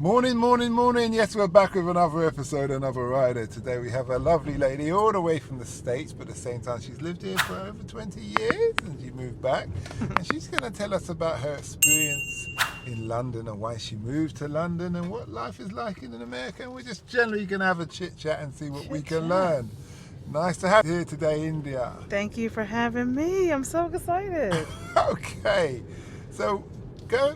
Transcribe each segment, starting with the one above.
Morning, morning, morning. Yes, we're back with another episode, another rider. Today we have a lovely lady all the way from the States, but at the same time she's lived here for over 20 years and she moved back. And she's going to tell us about her experience in London and why she moved to London and what life is like in America. And we're just generally going to have a chit chat and see what we can learn. Nice to have you here today, India. Thank you for having me. I'm so excited. Okay, so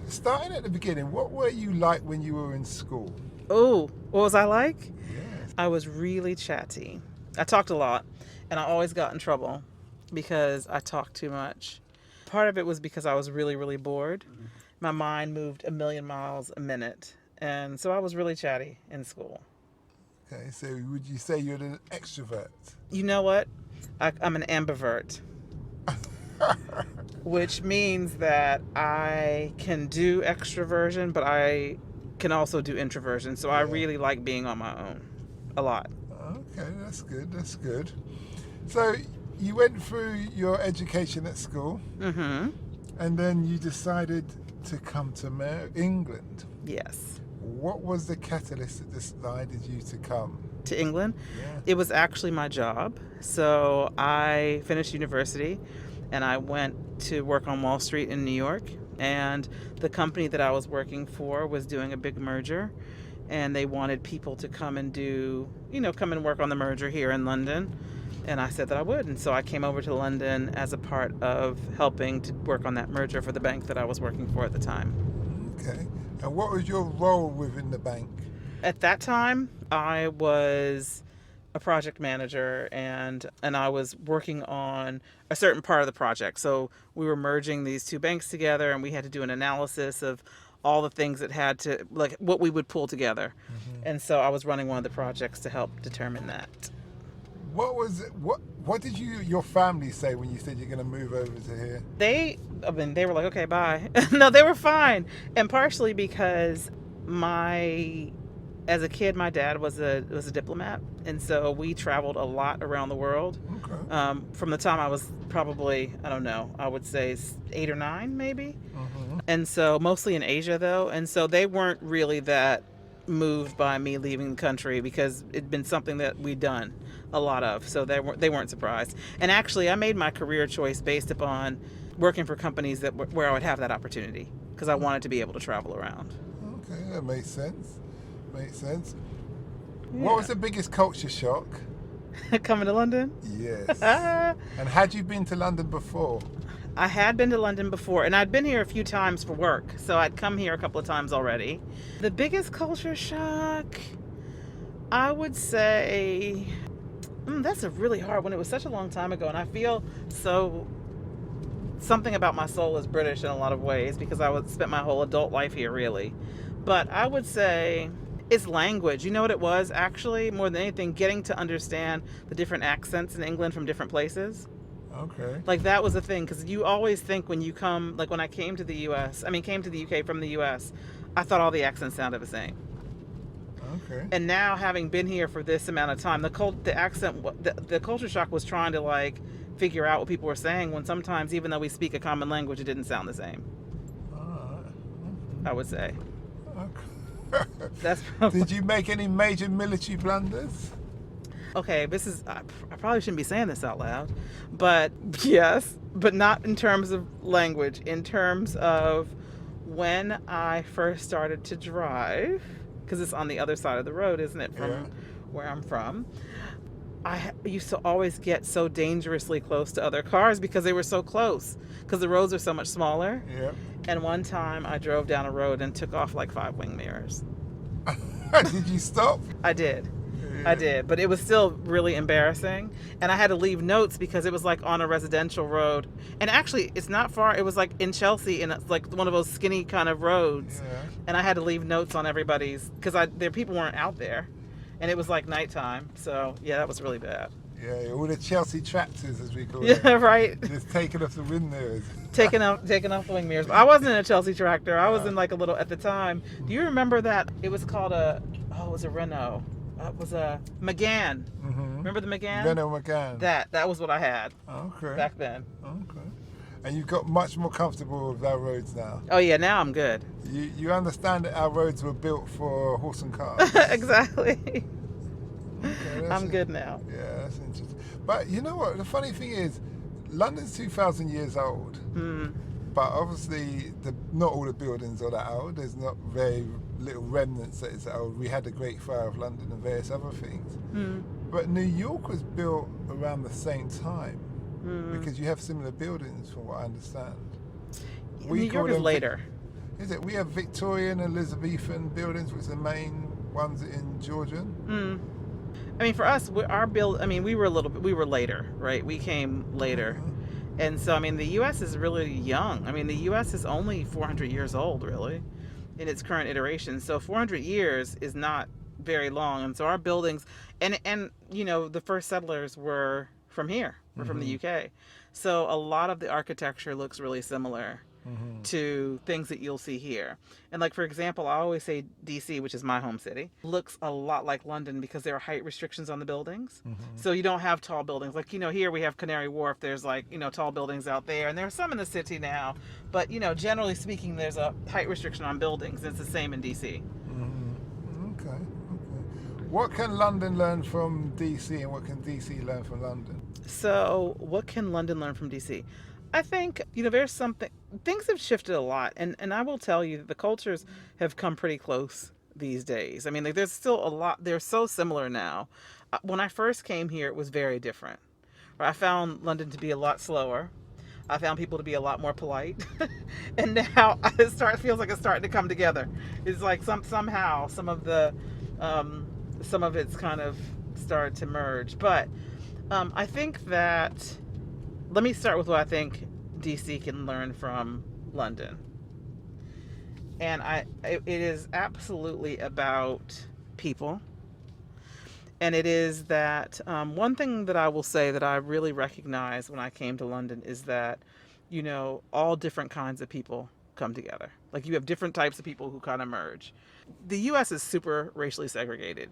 starting at the beginning, what were you like when you were in school? Oh, what was I like? Yes. I was really chatty. I talked a lot, and I always got in trouble because I talked too much. Part of it was because I was really, really bored. My mind moved a million miles a minute, and so I was really chatty in school. Okay, so would you say you're an extrovert? You know what? I'm an ambivert. Which means that I can do extroversion, but I can also do introversion. So I really like being on my own a lot. Okay, that's good. That's good. So you went through your education at school, and then you decided to come to England. Yes. What was the catalyst that decided you to come to England? Yeah. It was actually my job. So I finished university and I went to work on Wall Street in New York. And the company that I was working for was doing a big merger. And they wanted people to come and come and work on the merger here in London. And I said that I would. And so I came over to London as a part of helping to work on that merger for the bank that I was working for at the time. Okay. And what was your role within the bank? At that time, I was a project manager and I was working on a certain part of the project. So we were merging these two banks together and we had to do an analysis of all the things that had to, like what we would pull together. And so I was running one of the projects to help determine that. What did your family say when you said you're going to move over to here? They were like, okay, bye. No, they were fine. And partially because as a kid, my dad was a diplomat, and so we traveled a lot around the world. Okay. From the time I was probably, I would say 8 or 9 maybe. And so mostly in Asia though, and so they weren't really that moved by me leaving the country because it'd been something that we'd done a lot of, so they weren't surprised. And actually I made my career choice based upon working for companies where I would have that opportunity because I wanted to be able to travel around. Okay, that makes sense. Yeah. What was the biggest culture shock? Coming to London? Yes. And had you been to London before? I had been to London before, and I'd been here a few times for work, so I'd come here a couple of times already. The biggest culture shock, I would say, that's a really hard one. It was such a long time ago, and I feel something about my soul is British in a lot of ways because I spent my whole adult life here, really. But I would say it's language. You know what it was, actually, more than anything, getting to understand the different accents in England from different places. Okay. Like that was the thing, because you always think when you come, like when I came to the UK from the US, I thought all the accents sounded the same. Okay. And now having been here for this amount of time, the culture shock was trying to like figure out what people were saying when sometimes, even though we speak a common language, it didn't sound the same. I would say. Okay. That's Did you make any major military blunders? Okay, I probably shouldn't be saying this out loud, but yes, but not in terms of language, in terms of when I first started to drive, because it's on the other side of the road, isn't it, from where I'm from. I used to always get so dangerously close to other cars because they were so close, because the roads are so much smaller. Yeah. And one time I drove down a road and took off like 5 wing mirrors. Did you stop? I did. I did, but it was still really embarrassing. And I had to leave notes because it was like on a residential road. And actually, it's not far. It was like in Chelsea, and it's like one of those skinny kind of roads. Yeah. And I had to leave notes on everybody's because people weren't out there. And it was like nighttime. So, yeah, that was really bad. Yeah, all the Chelsea tractors, as we call it. Yeah, right. Just taking off the windows. Taking off the wing mirrors. I wasn't in a Chelsea tractor. I was in like a little, at the time. Do you remember that? It was called it was a Renault. It was a McGann. Remember the McGann? Renault McGann. That was what I had. Okay. Back then. Okay. And you've got much more comfortable with our roads now. Oh yeah, now I'm good. You understand that our roads were built for horse and cart. Exactly. Okay, I'm good now. Yeah, that's interesting. But you know what? The funny thing is, London's 2,000 years old. But obviously, not all the buildings are that old. There's not very little remnants that it's old. We had the Great Fire of London and various other things. But New York was built around the same time because you have similar buildings, from what I understand. New York is later. Is it? We have Victorian, Elizabethan buildings, which are the main ones in Georgian. I mean, for us, we were we were later, right? We came later. And so, I mean, the U.S. is really young. I mean, the U.S. is only 400 years old, really, in its current iteration. So 400 years is not very long. And so our buildings, and you know, the first settlers were from here, were from the U.K. So a lot of the architecture looks really similar to things that you'll see here. And like, for example, I always say DC, which is my home city, looks a lot like London because there are height restrictions on the buildings. So you don't have tall buildings. Like, you know, here we have Canary Wharf. There's like, you know, tall buildings out there, and there are some in the city now. But, you know, generally speaking, there's a height restriction on buildings. It's the same in DC. Okay. What can London learn from DC, and what can DC learn from London? So what can London learn from DC? I think, you know, there's something, things have shifted a lot. And I will tell you that the cultures have come pretty close these days. I mean, like, there's still a lot, they're so similar now. When I first came here, it was very different. I found London to be a lot slower. I found people to be a lot more polite. And now it feels like it's starting to come together. It's like somehow some of it's kind of started to merge. But I think that, let me start with what I think DC can learn from London. And it is absolutely about people. And it is that one thing that I will say that I really recognized when I came to London is that, you know, all different kinds of people come together. Like, you have different types of people who kind of merge. The U.S. is super racially segregated,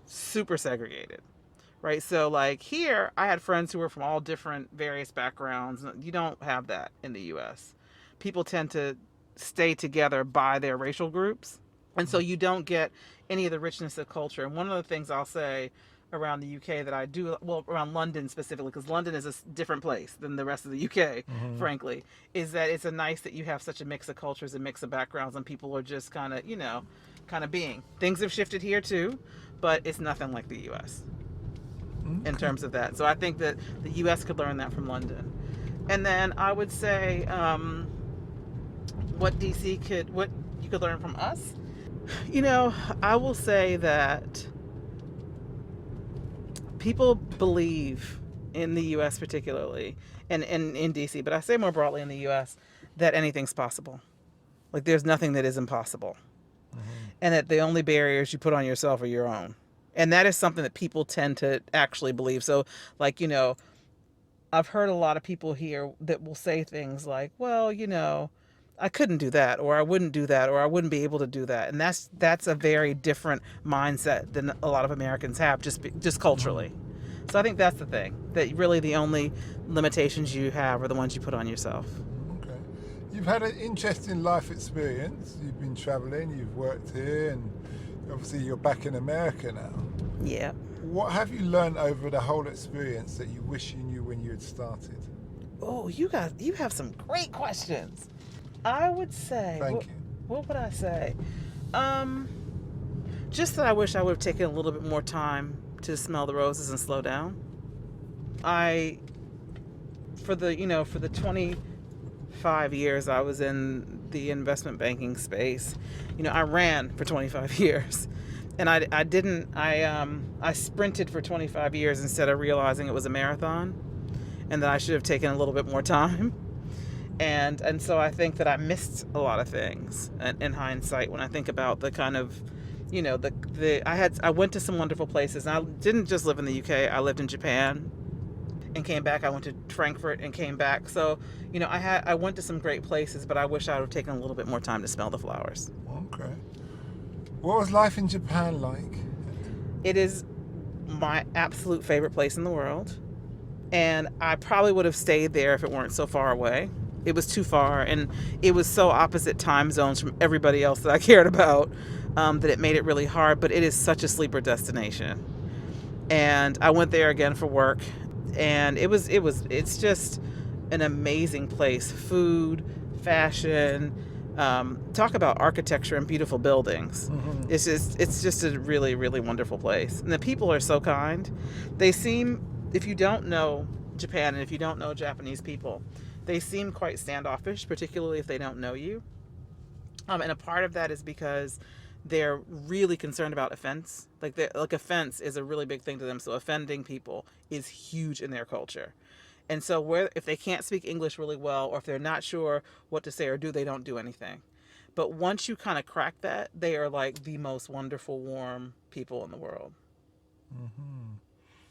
right? So like here, I had friends who were from all different various backgrounds. You don't have that in the U.S. People tend to stay together by their racial groups. And so you don't get any of the richness of culture. And one of the things I'll say around the UK that I do, well, around London specifically, because London is a different place than the rest of the UK, frankly, is that it's nice that you have such a mix of cultures and mix of backgrounds, and people are just kind of, you know, being. Things have shifted here too, but it's nothing like the US in terms of that. So I think that the US could learn that from London. And then I would say what you could learn from us. You know, I will say that people believe in the U.S. particularly, and in D.C., but I say more broadly in the U.S., that anything's possible. Like, there's nothing that is impossible. And that the only barriers you put on yourself are your own. And that is something that people tend to actually believe. So, like, you know, I've heard a lot of people here that will say things like, well, you know, I couldn't do that, or I wouldn't do that, or I wouldn't be able to do that. And that's a very different mindset than a lot of Americans have, just culturally. So I think that's the thing, that really the only limitations you have are the ones you put on yourself. Okay. You've had an interesting life experience. You've been traveling, you've worked here, and obviously you're back in America now. Yeah. What have you learned over the whole experience that you wish you knew when you had started? Oh, you have some great questions. I would say, what would I say? Just that I wish I would have taken a little bit more time to smell the roses and slow down. For the 25 years I was in the investment banking space, you know, I ran for 25 years. And I sprinted for 25 years instead of realizing it was a marathon, and that I should have taken a little bit more time. And so I think that I missed a lot of things in hindsight when I think about the kind of, you know, I went to some wonderful places. And I didn't just live in the UK. I lived in Japan and came back. I went to Frankfurt and came back. So, you know, I went to some great places, but I wish I would have taken a little bit more time to smell the flowers. Okay. What was life in Japan like? It is my absolute favorite place in the world. And I probably would have stayed there if it weren't so far away. It was too far, and it was so opposite time zones from everybody else that I cared about, that it made it really hard. But it is such a sleeper destination. And I went there again for work, and it's just an amazing place. Food, fashion, talk about architecture and beautiful buildings. Mm-hmm. It's just a really, really wonderful place. And the people are so kind. They seem, if you don't know Japan and if you don't know Japanese people, they seem quite standoffish, particularly if they don't know you. And a part of that is because they're really concerned about offense. Like offense is a really big thing to them. So offending people is huge in their culture. And so if they can't speak English really well, or if they're not sure what to say or do, they don't do anything. But once you kind of crack that, they are like the most wonderful, warm people in the world. Mm-hmm.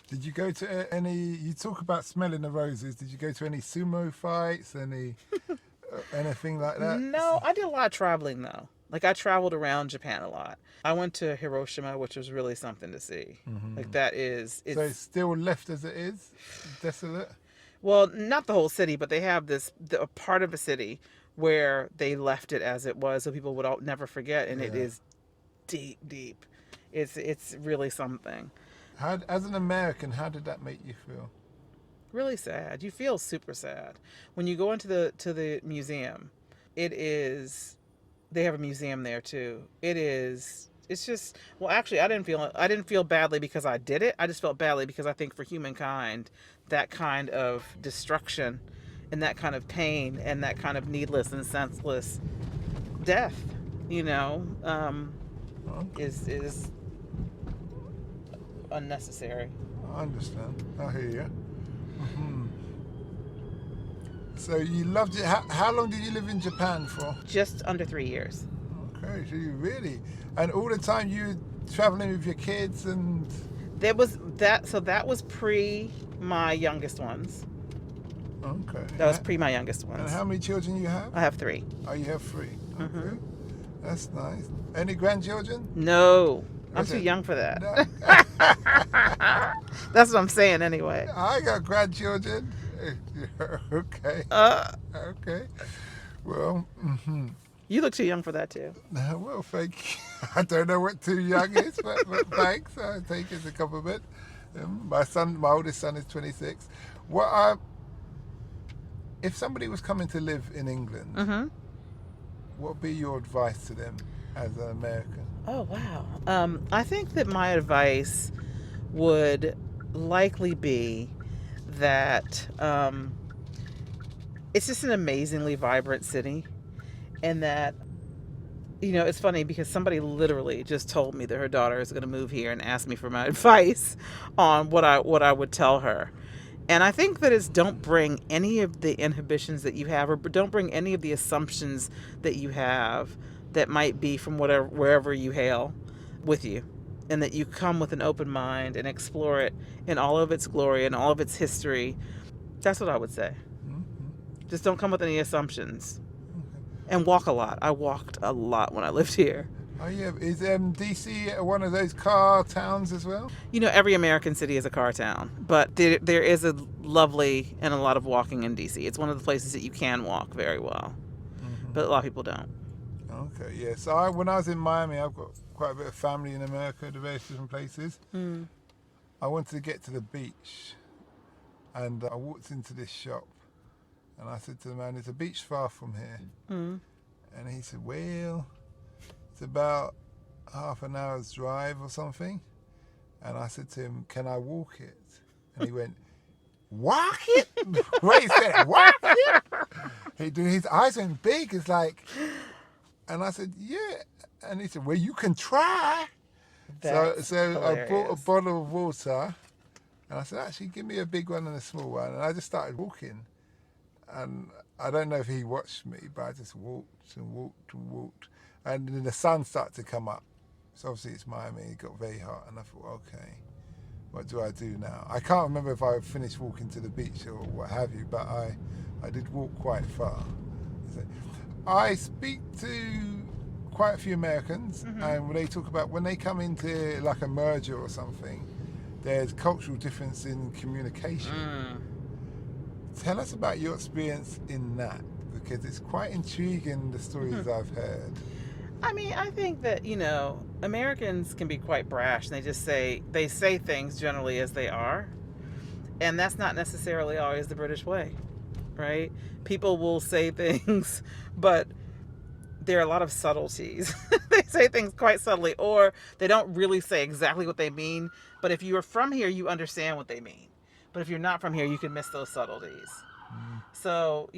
Did you go to any, you talk about smelling the roses, did you go to any sumo fights, anything like that? No, I did a lot of traveling though. Like I traveled around Japan a lot. I went to Hiroshima, which was really something to see. Mm-hmm. Like that is... So it's still left as it is? Desolate? Well, not the whole city, but they have a part of a city where they left it as it was, so people would never forget. And It is deep, deep. It's really something. As an American, how did that make you feel? Really sad. You feel super sad when you go into the museum. They have a museum there too. It's just, well, actually, I didn't feel badly because I did it. I just felt badly because I think for humankind, that kind of destruction and that kind of pain and that kind of needless and senseless death, is unnecessary. I understand. I hear you. Mm-hmm. So you loved it. How long did you live in Japan for? Just under 3 years. Okay, so you really... And all the time you were traveling with your kids and... That was pre my youngest ones. Okay. That was pre my youngest ones. And how many children you have? I have 3. Oh, you have 3. Okay. Mm-hmm. That's nice. Any grandchildren? No. I'm too young for that. No. That's what I'm saying anyway. I got grandchildren. Okay. Okay. Well, mm-hmm. You look too young for that too. Well, thank you. I don't know what too young is, but thanks. I take it as a compliment. My oldest son is 26. If somebody was coming to live in England, mm-hmm. what would be your advice to them as an American? Oh, wow. I think that my advice would likely be that it's just an amazingly vibrant city, and that, it's funny because somebody literally just told me that her daughter is going to move here and asked me for my advice on what I would tell her. And I think that it's don't bring any of the inhibitions that you have, or don't bring any of the assumptions that you have that might be from wherever you hail with you, and that you come with an open mind and explore it in all of its glory and all of its history. That's what I would say. Mm-hmm. Just don't come with any assumptions. Okay. And walk a lot. I walked a lot when I lived here. Oh yeah, is DC one of those car towns as well? Every American city is a car town, but there is a lovely and a lot of walking in DC. It's one of the places that you can walk very well, mm-hmm. but a lot of people don't. Okay, yeah. So when I was in Miami, I've got quite a bit of family in America, the various different places. Mm. I wanted to get to the beach, and I walked into this shop, and I said to the man, "There's a beach far from here." Mm. And he said, "Well, it's about half an hour's drive or something." And I said to him, "Can I walk it?" And he went, "Walk it?" Wait, he said, "Walk it?" His eyes went big. It's like, and I said, "Yeah." And he said, "Well, you can try." So I bought a bottle of water, and I said, "Actually, give me a big one and a small one." And I just started walking. And I don't know if he watched me, but I just walked and walked and walked. And then the sun started to come up. So obviously it's Miami, it got very hot. And I thought, okay, what do I do now? I can't remember if I finished walking to the beach or what have you, but I did walk quite far. I speak to quite a few Americans, mm-hmm. and when they talk about, when they come into like a merger or something, there's cultural difference in communication. Mm. Tell us about your experience in that. because it's quite intriguing, the stories I've heard. I mean, I think that, Americans can be quite brash. They say things generally as they are. And that's not necessarily always the British way, right? People will say things, but there are a lot of subtleties. They say things quite subtly, or they don't really say exactly what they mean. But if you are from here, you understand what they mean. But if you're not from here, you can miss those subtleties. So,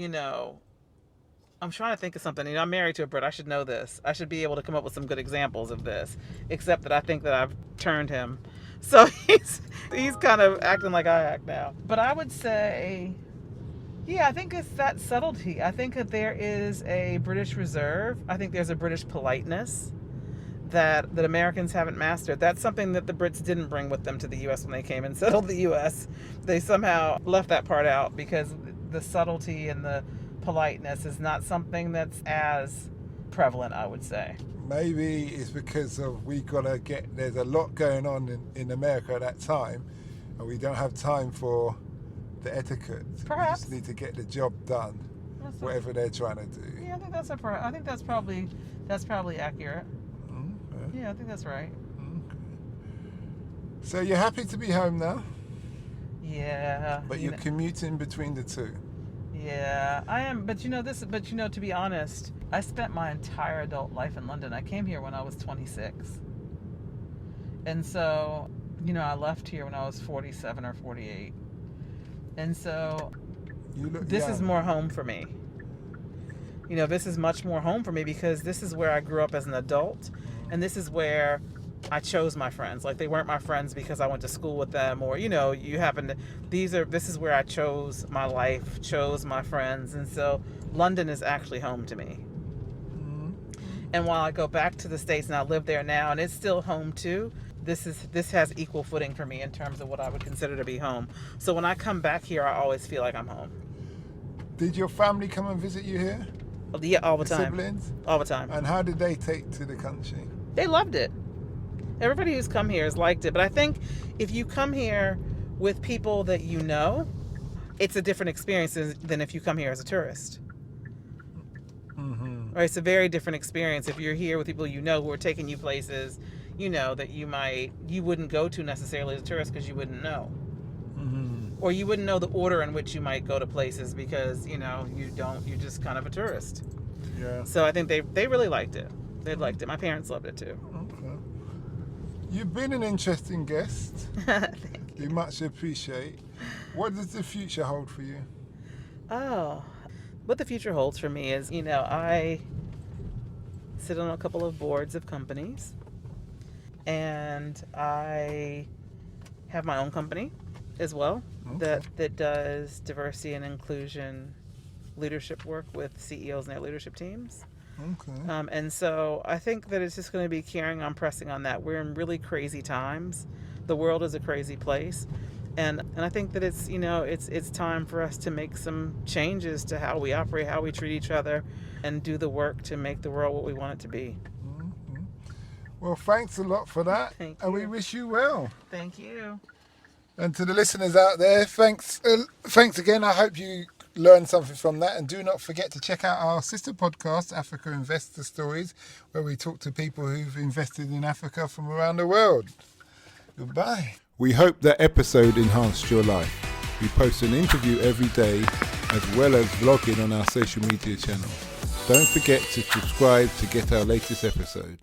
I'm trying to think of something. I'm married to a Brit. I should know this. I should be able to come up with some good examples of this, except that I think that I've turned him. So he's kind of acting like I act now. But I would say, I think it's that subtlety. I think that there is a British reserve. I think there's a British politeness that Americans haven't mastered. That's something that the Brits didn't bring with them to the U.S. when they came and settled the U.S. They somehow left that part out because the subtlety and the politeness is not something that's as prevalent, I would say. Maybe it's because of there's a lot going on in America at that time, and we don't have time for the etiquette. Perhaps. We just need to get the job done, whatever they're trying to do. Yeah, I think that's probably accurate. Okay. Yeah, I think that's right. Okay. So you're happy to be home now? Yeah. But you're commuting between the two. Yeah, I am. But to be honest, I spent my entire adult life in London. I came here when I was 26. And so, I left here when I was 47 or 48. And so this is more home for me. This is much more home for me because this is where I grew up as an adult. And this is where I chose my friends. Like, they weren't my friends because I went to school with them, or this is where I chose my life, chose my friends. And so London is actually home to me. And while I go back to the States and I live there now and it's still home too, this has equal footing for me in terms of what I would consider to be home. So when I come back here, I always feel like I'm home. Did your family come and visit you here? Yeah, all the time. Siblings? All the time. And how did they take to the country? They loved it. Everybody who's come here has liked it. But I think if you come here with people that you know, it's a different experience than if you come here as a tourist. Right? It's a very different experience if you're here with people you know who are taking you places, that you wouldn't go to necessarily as a tourist because you wouldn't know. Or you wouldn't know the order in which you might go to places because, you're just kind of a tourist. Yeah. So I think they really liked it. They liked it. My parents loved it too. Okay. You've been an interesting guest. Thank you. We much appreciate. What does the future hold for you? Oh, what the future holds for me is, I sit on a couple of boards of companies, and I have my own company as well that does diversity and inclusion leadership work with CEOs and their leadership teams. Okay. And so I think that it's just going to be carrying on, pressing on that. We're in really crazy times. The world is a crazy place. And I think that it's time for us to make some changes to how we operate, how we treat each other, and do the work to make the world what we want it to be. Well, thanks a lot for that. Thank you. And we wish you well. Thank you. And to the listeners out there, thanks again. I hope you learned something from that. And do not forget to check out our sister podcast, Africa Investor Stories, where we talk to people who've invested in Africa from around the world. Goodbye. We hope that episode enhanced your life. We post an interview every day as well as vlogging on our social media channels. Don't forget to subscribe to get our latest episode.